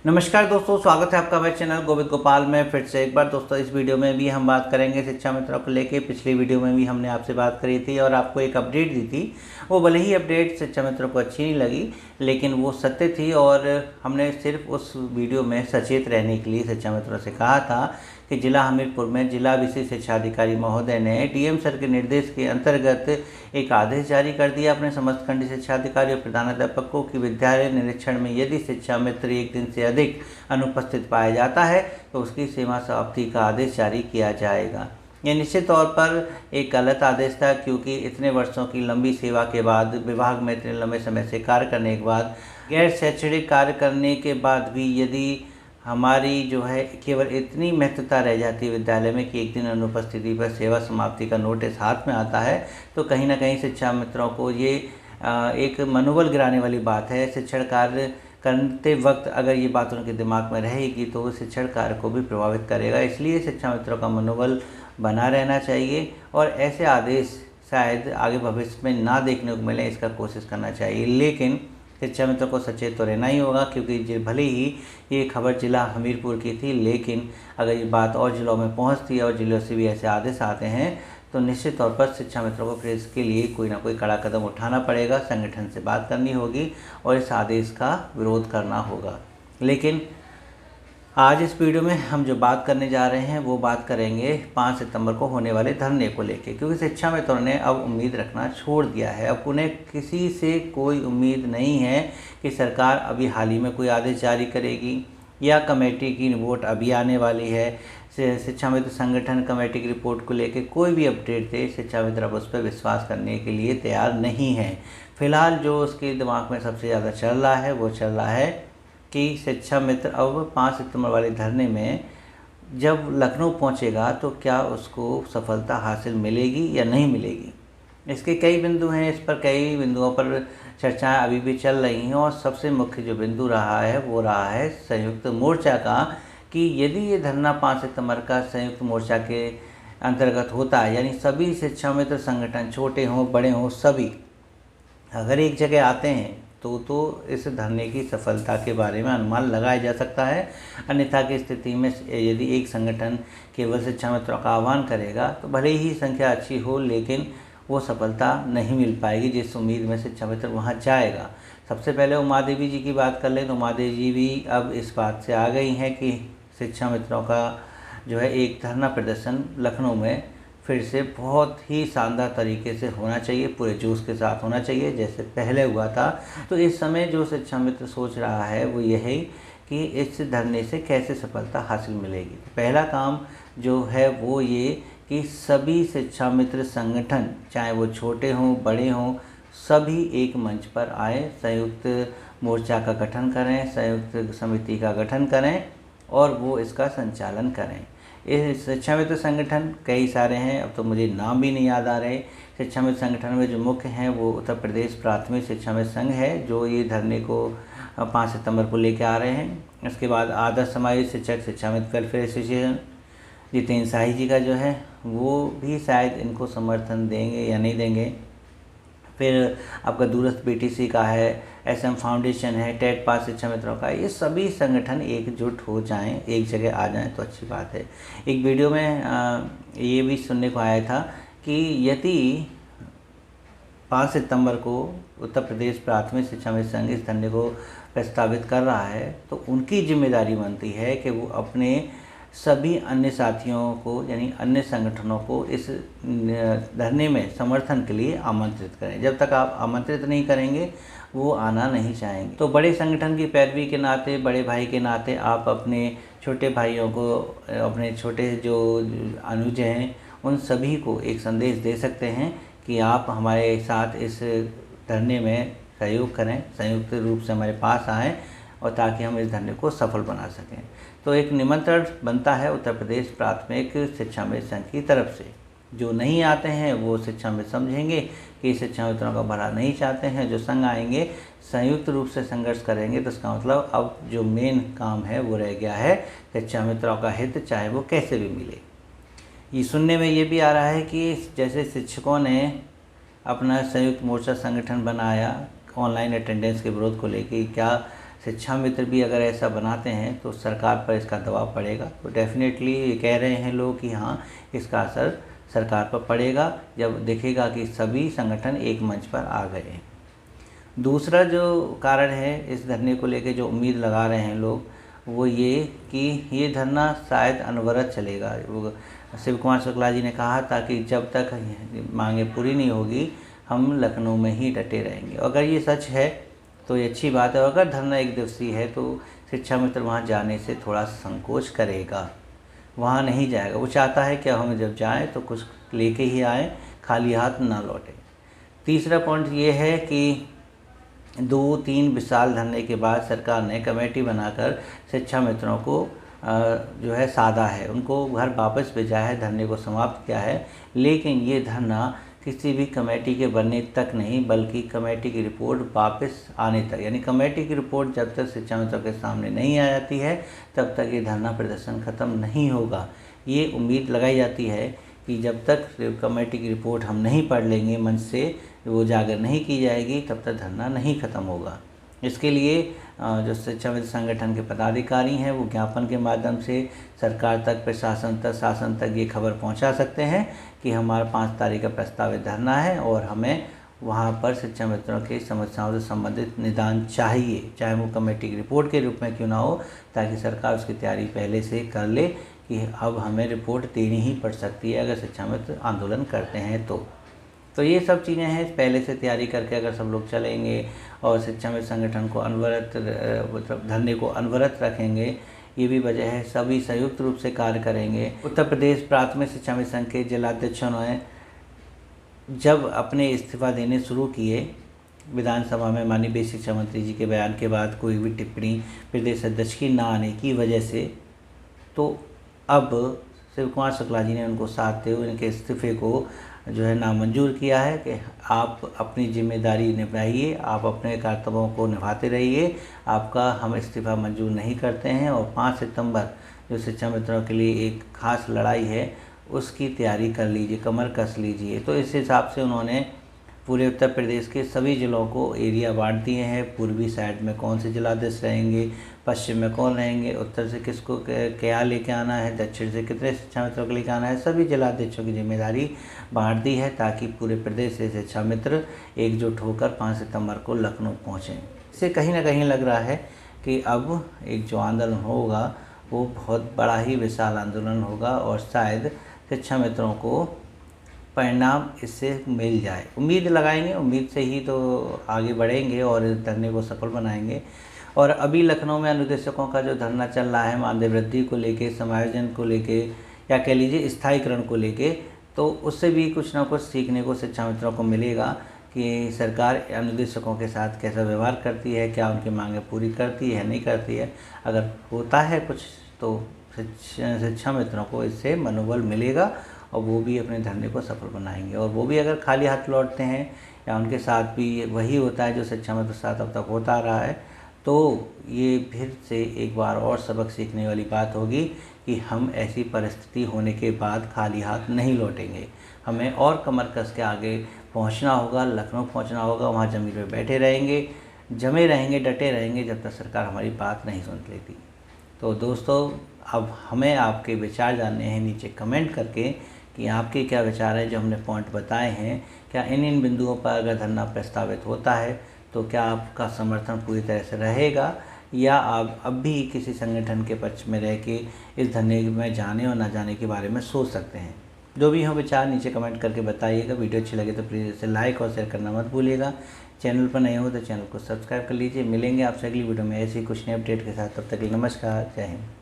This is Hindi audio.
नमस्कार दोस्तों, स्वागत है आपका हमारे चैनल गोविंद गोपाल में फिर से एक बार। दोस्तों इस वीडियो में भी हम बात करेंगे शिक्षा मित्रों को लेके। पिछली वीडियो में भी हमने आपसे बात करी थी और आपको एक अपडेट दी थी। वो भले ही अपडेट शिक्षा मित्रों को अच्छी नहीं लगी, लेकिन वो सत्य थी और हमने सिर्फ उस वीडियो में सचेत रहने के लिए शिक्षा मित्रों से कहा था कि जिला हमीरपुर में जिला विशेष शिक्षा अधिकारी महोदय ने डीएम सर के निर्देश के अंतर्गत एक आदेश जारी कर दिया अपने समस्त खंड शिक्षा अधिकारी और प्रधानाध्यापकों की विद्यालय निरीक्षण में यदि शिक्षा मित्र एक दिन से अधिक अनुपस्थित पाया जाता है तो उसकी सीमा समाप्ति का आदेश जारी किया जाएगा। यह निश्चित तौर पर एक गलत आदेश था, क्योंकि इतने वर्षों की लंबी सेवा के बाद, विभाग में इतने लंबे समय से कार्य करने के बाद, गैर शैक्षणिक कार्य करने के बाद भी यदि हमारी जो है केवल इतनी महत्वता रह जाती है विद्यालय में कि एक दिन अनुपस्थिति पर सेवा समाप्ति का नोटिस हाथ में आता है, तो कहीं ना कहीं शिक्षा मित्रों को ये एक मनोबल गिराने वाली बात है। शिक्षण कार्य करते वक्त अगर ये बात उनके दिमाग में रहेगी तो वो शिक्षण कार्य को भी प्रभावित करेगा। इसलिए शिक्षा मित्रों का मनोबल बना रहना चाहिए और ऐसे आदेश शायद आगे भविष्य में ना देखने को मिले, इसका कोशिश करना चाहिए। लेकिन शिक्षा मित्रों को सचेत तो रहना ही होगा, क्योंकि भले ही ये खबर जिला हमीरपुर की थी, लेकिन अगर ये बात और जिलों में पहुंचती है और जिलों से भी ऐसे आदेश आते हैं तो निश्चित तौर पर शिक्षा मित्रों को फिर इसके लिए कोई ना कोई कड़ा कदम उठाना पड़ेगा, संगठन से बात करनी होगी और इस आदेश का विरोध करना होगा। लेकिन आज इस वीडियो में हम जो बात करने जा रहे हैं वो बात करेंगे 5 सितंबर को होने वाले धरने को लेके, क्योंकि शिक्षा मित्रों ने अब उम्मीद रखना छोड़ दिया है। अब उन्हें किसी से कोई उम्मीद नहीं है कि सरकार अभी हाल ही में कोई आदेश जारी करेगी या कमेटी की रिपोर्ट अभी आने वाली है। शिक्षा मित्र संगठन कमेटी की रिपोर्ट को लेके कोई भी अपडेट दे, शिक्षा मित्र अब उस पर विश्वास करने के लिए तैयार नहीं है। फिलहाल जो उसके दिमाग में सबसे ज़्यादा चल रहा है वो चल रहा है कि शिक्षा मित्र अब 5 सितंबर वाले धरने में जब लखनऊ पहुंचेगा तो क्या उसको सफलता हासिल मिलेगी या नहीं मिलेगी। इसके कई बिंदु हैं, इस पर कई बिंदुओं पर चर्चाएं अभी भी चल रही हैं और सबसे मुख्य जो बिंदु रहा है वो रहा है संयुक्त मोर्चा का, कि यदि ये धरना 5 सितंबर का संयुक्त मोर्चा के अंतर्गत होता है, यानी सभी शिक्षा मित्र संगठन छोटे हों बड़े हों सभी अगर एक जगह आते हैं तो इस धरने की सफलता के बारे में अनुमान लगाया जा सकता है। अन्यथा की स्थिति में यदि एक संगठन केवल शिक्षा मित्रों का आह्वान करेगा तो भले ही संख्या अच्छी हो, लेकिन वो सफलता नहीं मिल पाएगी जिस उम्मीद में शिक्षा मित्र वहाँ जाएगा। सबसे पहले उमा देवी जी की बात कर लें तो उमा देवी जी भी अब इस बात से आ गई हैं कि शिक्षा मित्रों का जो है एक धरना प्रदर्शन लखनऊ में फिर से बहुत ही शानदार तरीके से होना चाहिए, पूरे जोश के साथ होना चाहिए जैसे पहले हुआ था। तो इस समय जो शिक्षा मित्र सोच रहा है वो यह है कि इस धरने से कैसे सफलता हासिल मिलेगी। पहला काम जो है वो ये कि सभी शिक्षा मित्र संगठन, चाहे वो छोटे हों बड़े हों, सभी एक मंच पर आए, संयुक्त मोर्चा का गठन करें, संयुक्त समिति का गठन करें और वो इसका संचालन करें। इस शिक्षा मित्र संगठन कई सारे हैं, अब तो मुझे नाम भी नहीं याद आ रहे। शिक्षा मित्र संगठन में जो मुख्य हैं वो उत्तर प्रदेश प्राथमिक शिक्षा मित्र संघ है, जो ये धरने को 5 सितंबर को लेकर आ रहे हैं। इसके बाद आदर्श समाज शिक्षक शिक्षा मित्र वेलफेयर एसोसिएशन जितेंद्र शाही जी का जो है वो भी शायद इनको समर्थन देंगे या नहीं देंगे। फिर आपका दूरस्थ बीटीसी का है, एसएम फाउंडेशन है, टेट पास शिक्षा मित्रों का, ये सभी संगठन एकजुट हो जाएं, एक जगह आ जाएं तो अच्छी बात है। एक वीडियो में ये भी सुनने को आया था कि यदि 5 सितंबर को उत्तर प्रदेश प्राथमिक शिक्षा मित्र संघ इस धरने को प्रस्तावित कर रहा है तो उनकी जिम्मेदारी बनती है कि वो अपने सभी अन्य साथियों को यानी अन्य संगठनों को इस धरने में समर्थन के लिए आमंत्रित करें। जब तक आप आमंत्रित नहीं करेंगे वो आना नहीं चाहेंगे। तो बड़े संगठन की पैरवी के नाते, बड़े भाई के नाते आप अपने छोटे भाइयों को, अपने छोटे जो अनुज हैं उन सभी को एक संदेश दे सकते हैं कि आप हमारे साथ इस धरने में सहयोग करें, संयुक्त रूप से हमारे पास आएँ और ताकि हम इस धरने को सफल बना सकें। तो एक निमंत्रण बनता है उत्तर प्रदेश प्राथमिक शिक्षा मित्र संघ की तरफ से। जो नहीं आते हैं वो शिक्षा मित्र समझेंगे कि शिक्षा मित्रों का भला नहीं चाहते हैं, जो संघ आएंगे संयुक्त रूप से संघर्ष करेंगे, तो इसका मतलब अब जो मेन काम है वो रह गया है शिक्षा मित्रों का हित, चाहे वो कैसे भी मिले। ये सुनने में ये भी आ रहा है कि जैसे शिक्षकों ने अपना संयुक्त मोर्चा संगठन बनाया ऑनलाइन अटेंडेंस के विरोध को लेकर, क्या शिक्षा मित्र भी अगर ऐसा बनाते हैं तो सरकार पर इसका दबाव पड़ेगा। तो डेफिनेटली ये कह रहे हैं लोग कि हाँ, इसका असर सरकार पर पड़ेगा जब देखेगा कि सभी संगठन एक मंच पर आ गए। दूसरा जो कारण है इस धरने को लेकर जो उम्मीद लगा रहे हैं लोग, वो ये कि ये धरना शायद अनवरत चलेगा। शिव कुमार शुक्ला जी ने कहा था कि जब तक मांगे पूरी नहीं होगी हम लखनऊ में ही डटे रहेंगे। अगर ये सच है तो ये अच्छी बात है। अगर धरना एक दिवसीय है तो शिक्षा मित्र वहाँ जाने से थोड़ा संकोच करेगा, वहाँ नहीं जाएगा। वो चाहता है कि हम जब जाएं तो कुछ लेके ही आएँ, खाली हाथ ना लौटें। तीसरा पॉइंट ये है कि 2-3 विशाल धरने के बाद सरकार ने कमेटी बनाकर शिक्षा मित्रों को जो है साधा है, उनको घर वापस भेजा है, धरने को समाप्त किया है। लेकिन ये धरना किसी भी कमेटी के बनने तक नहीं, बल्कि कमेटी की रिपोर्ट वापस आने तक, यानी कमेटी की रिपोर्ट जब तक शिक्षा मित्रों के सामने नहीं आ जाती है तब तक ये धरना प्रदर्शन ख़त्म नहीं होगा। ये उम्मीद लगाई जाती है कि जब तक कमेटी की रिपोर्ट हम नहीं पढ़ लेंगे, मंच से वो उजागर नहीं की जाएगी, तब तक धरना नहीं ख़त्म होगा। इसके लिए जो शिक्षा मित्र संगठन के पदाधिकारी हैं वो ज्ञापन के माध्यम से सरकार तक, प्रशासन तक, शासन तक ये खबर पहुंचा सकते हैं कि हमारा 5 तारीख का प्रस्तावित धरना है और हमें वहां पर शिक्षा मित्रों की समस्याओं से संबंधित निदान चाहिए, चाहे वो कमेटी की रिपोर्ट के रूप में क्यों ना हो, ताकि सरकार उसकी तैयारी पहले से कर ले कि अब हमें रिपोर्ट देनी ही पड़ सकती है अगर शिक्षा मित्र आंदोलन करते हैं तो ये सब चीज़ें हैं। पहले से तैयारी करके अगर सब लोग चलेंगे और शिक्षा मित्र संगठन को अनवरत मतलब धरने को अनवरत रखेंगे, ये भी वजह है। सभी संयुक्त रूप से कार्य करेंगे। उत्तर प्रदेश प्राथमिक शिक्षा मित्र संघ के जिलाध्यक्षों ने जब अपने इस्तीफा देने शुरू किए, विधानसभा में माननीय बेसिक शिक्षा मंत्री जी के बयान के बाद कोई भी टिप्पणी प्रदेश अध्यक्ष की ना आने की वजह से, तो अब शिव कुमार शुक्ला जी ने उनको साधते हुए उनके इस्तीफे को जो है नामंजूर किया है कि आप अपनी जिम्मेदारी निभाइए, आप अपने कर्तव्यों को निभाते रहिए, आपका हम इस्तीफा मंजूर नहीं करते हैं। और 5 सितंबर जो शिक्षा मित्रों के लिए एक खास लड़ाई है, उसकी तैयारी कर लीजिए, कमर कस लीजिए। तो इस हिसाब से उन्होंने पूरे उत्तर प्रदेश के सभी ज़िलों को एरिया बांट दिए हैं। पूर्वी साइड में कौन से जिलाध्यक्ष रहेंगे, पश्चिम में कौन रहेंगे, उत्तर से किसको क्या लेके आना है, दक्षिण से कितने शिक्षा मित्रों को लेकर आना है, सभी जिलाध्यक्षों की जिम्मेदारी बांट दी है ताकि पूरे प्रदेश से शिक्षा मित्र एकजुट होकर 5 सितंबर को लखनऊ पहुँचें। इससे कहीं ना कहीं लग रहा है कि अब एक जो आंदोलन होगा वो बहुत बड़ा ही विशाल आंदोलन होगा और शायद शिक्षा मित्रों को परिणाम इससे मिल जाए। उम्मीद लगाएंगे, उम्मीद से ही तो आगे बढ़ेंगे और इस धरने को सफल बनाएंगे। और अभी लखनऊ में अनुदेशकों का जो धरना चल रहा है मानदेय वृद्धि को लेके, समायोजन को लेके, या कह लीजिए स्थायीकरण को लेके, तो उससे भी कुछ ना कुछ सीखने को शिक्षा मित्रों को मिलेगा कि सरकार अनुदेशकों के साथ कैसा व्यवहार करती है, क्या उनकी मांगें पूरी करती है, नहीं करती है। अगर होता है कुछ तो शिक्षा मित्रों को इससे मनोबल मिलेगा और वो भी अपने धरने को सफल बनाएंगे। और वो भी अगर खाली हाथ लौटते हैं या उनके साथ भी वही होता है जो शिक्षा मित्र साथ अब तक होता आ रहा है, तो ये फिर से एक बार और सबक सीखने वाली बात होगी कि हम ऐसी परिस्थिति होने के बाद खाली हाथ नहीं लौटेंगे। हमें और कमर कस के आगे पहुंचना होगा, लखनऊ पहुंचना होगा, वहां ज़मीन पर बैठे रहेंगे, जमे रहेंगे, डटे रहेंगे जब तक सरकार हमारी बात नहीं सुन लेती। तो दोस्तों, अब हमें आपके विचार जानने हैं नीचे कमेंट करके कि आपके क्या विचार हैं जो हमने पॉइंट बताए हैं। क्या इन बिंदुओं पर अगर धरना प्रस्तावित होता है तो क्या आपका समर्थन पूरी तरह से रहेगा, या आप अब भी किसी संगठन के पक्ष में रह के इस धरने में जाने और ना जाने के बारे में सोच सकते हैं। जो भी हो विचार नीचे कमेंट करके बताइएगा। वीडियो अच्छी लगे तो प्लीज़ इसे लाइक और शेयर करना मत भूलिएगा। चैनल पर नए हो तो चैनल को सब्सक्राइब कर लीजिए। मिलेंगे आपसे अगली वीडियो में ऐसी कुछ नई अपडेट के साथ। तब तक के लिए नमस्कार, जय हिंद।